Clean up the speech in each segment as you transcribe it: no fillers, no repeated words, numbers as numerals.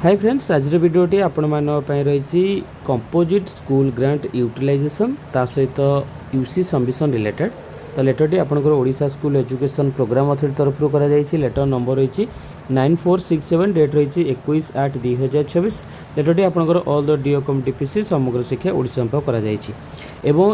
Hi friends आज भिडियोटी आपण रही कंपोजिट स्कूल ग्रांट यूटिलाइजेशन ता सहित यूसी सबमिशन रिलेटेड। तो लेटरटी आपंकर Odisha school education programme authority तरफ करा लेटर नंबर रही 9467 डेट रही 21/8/2026। लेटरटी आपंकर ऑल द डीओकम डीपीसी समग्र शिक्षा ओडिशा एवं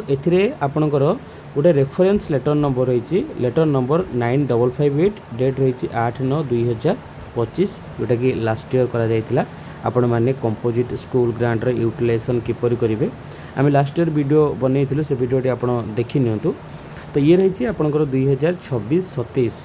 आपणकर गोटे रेफरेंस लेटर नंबर रही लेटर नंबर 9558 डेट रही 8/9/2025 जोटा कि लास्ट ईयर करा जायतिला। आपण माने कंपोजिट स्कूल ग्रांट रे यूटिलाइजेशन किपरि करिवे आमे लास्ट ईयर वीडियो बनैथिलु से वीडियोटी आपण देखि नियंतु। तो ये रही आपणकर 2026-27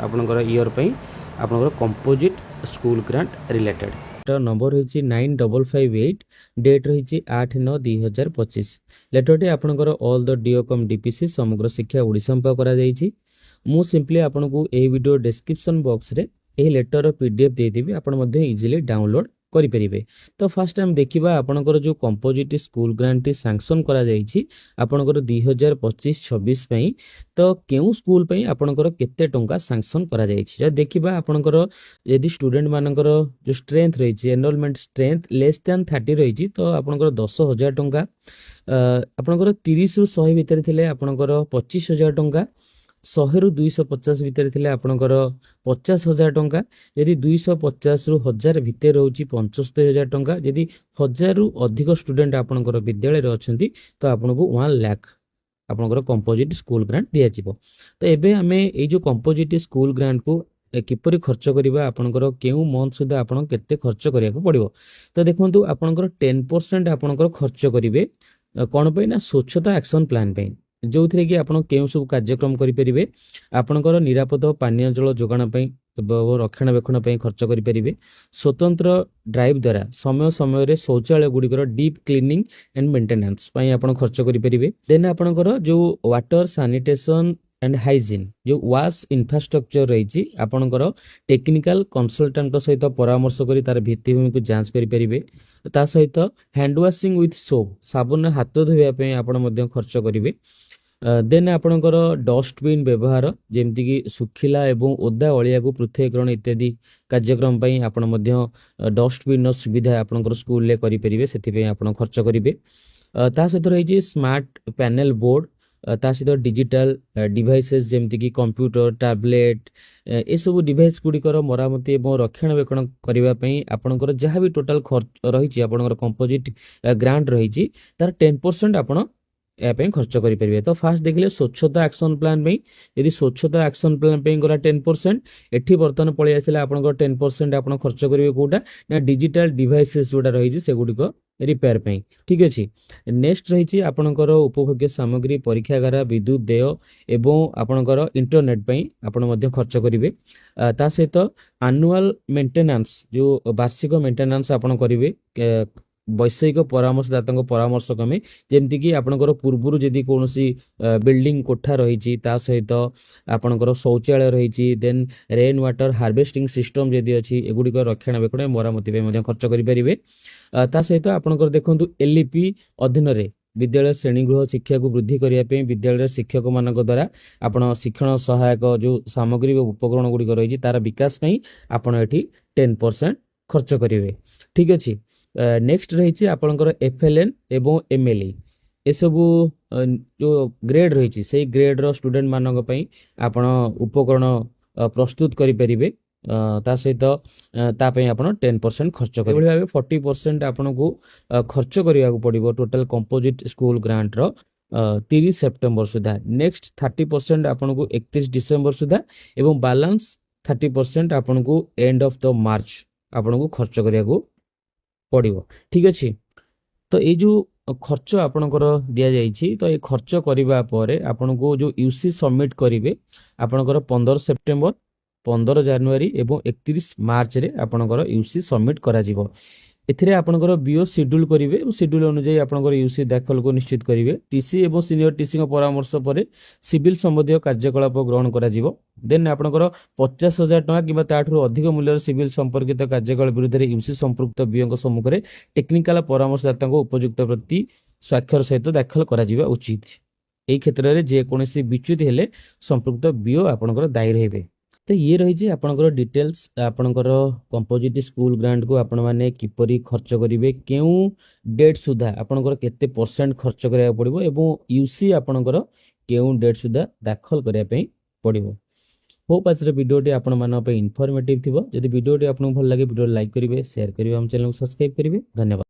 आपणकर ईयर पई आपणकर composite school grant related letter number रही 9558 डेट रही 8/9/2025। लेटरटी आपणकर ऑल द डीओकम डीपीसी समग्र शिक्षा ओडिशा करा जायछि। मु सिंपली आपनको ए वीडियो डिस्क्रिप्शन बॉक्स रे ए लेटर पीडीएफ दे देबी आपण मध्ये इजीली डाउनलोड करि परिबे। तो फर्स्ट टाइम देखिबा आपणकर जो कंपोजिट स्कूल ग्रांट सैंक्शन करा जायछि आपणकर 2025-26 पई। तो केउ स्कूल पई आपणकर केते टंका सैंक्शन करा जायछि जे देखिबा आपणकर यदि स्टूडेंट मानकर जो स्ट्रेंथ रहिछि एनरोलमेंट स्ट्रेंथ लेस देन 30 रहिछि तो आपणकर 10,000 टंका आपणकर 30 रु 100 भीतर थिले आपणकर 25,000 टंका 100 रु 250 भितर थिले आपणकर 50,000 टंका यदि 250 रु 1000 भितर रहउची 75,000 टंका यदि 1000 रु अधिक स्टूडेंट आपणकर विद्यालय रे अछंती तो आपनको 1 लाख आपणकर कंपोजिट स्कूल ग्रांट दिया जिवो। तो एबे हमें ए जो कंपोजिट स्कूल ग्रांट को किपरि खर्च करिबा आपणकर केउ मंथ सुदा आपण केते खर्च करिया को पड़िबो। तो देखंतु आपणकर 10% आपणकर खर्च करिवे कोन पय ना स्वच्छता एक्शन प्लान पे जो थे कि आपण केउ सब कार्यक्रम करि परिबे आपणकर निरापद पानीय जल जोगाण पय रक्षणाबेक्षण पय खर्च करि परिबे। स्वतंत्र ड्राइव द्वारा समय समय रे शौचालय गुडिकर डीप क्लीनिंग एंड मेंटेनेंस पय आपण खर्च करि परिबे। देन आपणकर जो वाटर सैनिटेशन एंड हाइजीन जो वाश इंफ्रास्ट्रक्चर रही आपणकर टेक्निकल कंसल्टेंट सहित परामर्श करी तार भित्तिभूमि को जांच करि परिबे। ता सहित हैंड वाशिंग विथ सोप साबुन हाथ धोइबा पय आपण मध्ये खर्च करिवे। देन आपणकर डस्टबिन व्यवहार जेमती कि सुखिला एवं ओदा अलिया को पृथककरण इत्यादि कार्यक्रम पय आपण मध्ये डस्टबिन सुविधा आपणकर स्कूल ले करि परिबे सेति पय आपण खर्च करिवे। ता सहित रही स्मार्ट पैनल बोर्ड ता सहित डिजिटल डिवाइसेस जेमती कि कंप्यूटर टैबलेट ए सब डिवाइस गुड़िकर मरामती एवं रक्षणाबेक्षण करने पई आपणकर जहाँ भी टोटाल खर्च रही आपणकर कंपोजिट ग्रांट रही तार 10% आपण यापे खर्च करें। तो फास्ट देखिले स्वच्छता एक्शन प्लान पे यदि स्वच्छता एक्शन प्लान पे गला 10% एठी बर्तन पळि आसिला आपनकर 10% आपण खर्च करिवे कोटा ना डिजिटल डिवाइसेस जोटा रही से गुडिक रिपेयर पे। ठीक अछि। नेक्स्ट रही आपनकर उपभोग्य सामग्री परीक्षागार विद्युत देय एवं आपनकर इंटरनेट पे आपण मध्ये खर्च करिवे। ता सहित एनुअल मेंटेनेंस जो वार्षिक मेंटेनेंस आपण करिवे वैषयिक परामर्शदाता परामर्श क्रमे जेमती कि आपणकर पूर्व जदि कौन बिल्डिंग कोठा रही सहित आपणकर शौचालय रही देन रेन वाटर हार्वेस्टिंग सिस्टम जदि अच्छी एगुड़िक रक्षणाबेक्षण मरामती खर्च करेंगे। ता सहित आपणकर देखंतु एलईपी अधीन रे विद्यालय श्रेणीगृह शिक्षा को वृद्धि करने विद्यालय शिक्षक मान द्वारा आपण शिक्षण सहायक जो सामग्री व उपकरण गुड़िक रही तार विकास आपड़ ये 10% खर्च करेंगे। ठीक अच्छे। नेक्स्ट रही आपणकर एफएलएन एवं एमएलई ए सबू जो ग्रेड रही से ग्रेड रो स्टूडेंट मानक पई आपण उपकरण प्रस्तुत करि परिबे। ता सहित ता पई आपण 10% खर्च करि भाबे 40% आपण को खर्च करिया को पड़िबो टोटल कंपोजिट स्कूल ग्रांट रो 30 सितंबर सुधा। नेक्स्ट 30% आपण को 31 डिसेंबर सुधा एवं बैलेंस 30% आपण को एंड ऑफ द मार्च आपण को खर्च करिया को पड़ो। ठीक अच्छे। तो ये जो खर्च आपणकर दि जाइए तो ये खर्च करने पर आपण को जो यूसी सबमिट करेंगे आपणकर 15 सेप्टेम्बर 15 जनवरी एवं 31 मार्च रे आपणकर यूसी सबमिट करा जिवो। एथिरे आपणकर बीओ शेड्यूल करेंगे शेड्यूल अनुसार आपणकर यूसी दाखल को निश्चित करेंगे। टीसी एवं सीनियर टीसी परामर्श पर सिविल संबंधी कार्यकलाप ग्रहण करा जिवो। देन आपणकर 50,000 टका कि ताठू अधिक मूल्य सिविल संपर्कित कार्यकलाप विरुद्ध यूसी संपृक्त बीओ सम्मुख में टेक्निकल परामर्शदाता उपयुक्त प्रति स्वाक्षर सहित दाखल करा जिवा उचित। एई क्षेत्र में जेकोसी विच्युति हेले संपृक्त बीओ आपणकर दायी रहिबे। तो ये रही आपणकर डिटेल्स आपणकर कंपोजिट स्कूल ग्रांट को आपण माने किपरि खर्च करिवे केउ डेट सुधा आपणकर केते परसेंट खर्च करिया पड़िबो एवं यूसी आपणकर केउ डेट सुधा दाखल करिया पई पड़िबो। होप आज भिडियोटी आपण मान पे इनफॉर्मेटिव थिबो। जदि भिडियोटी आपन भल लागे भिडियो लाइक करिवे शेयर करिवे हम चैनल को सब्सक्राइब करिवे। धन्यवाद।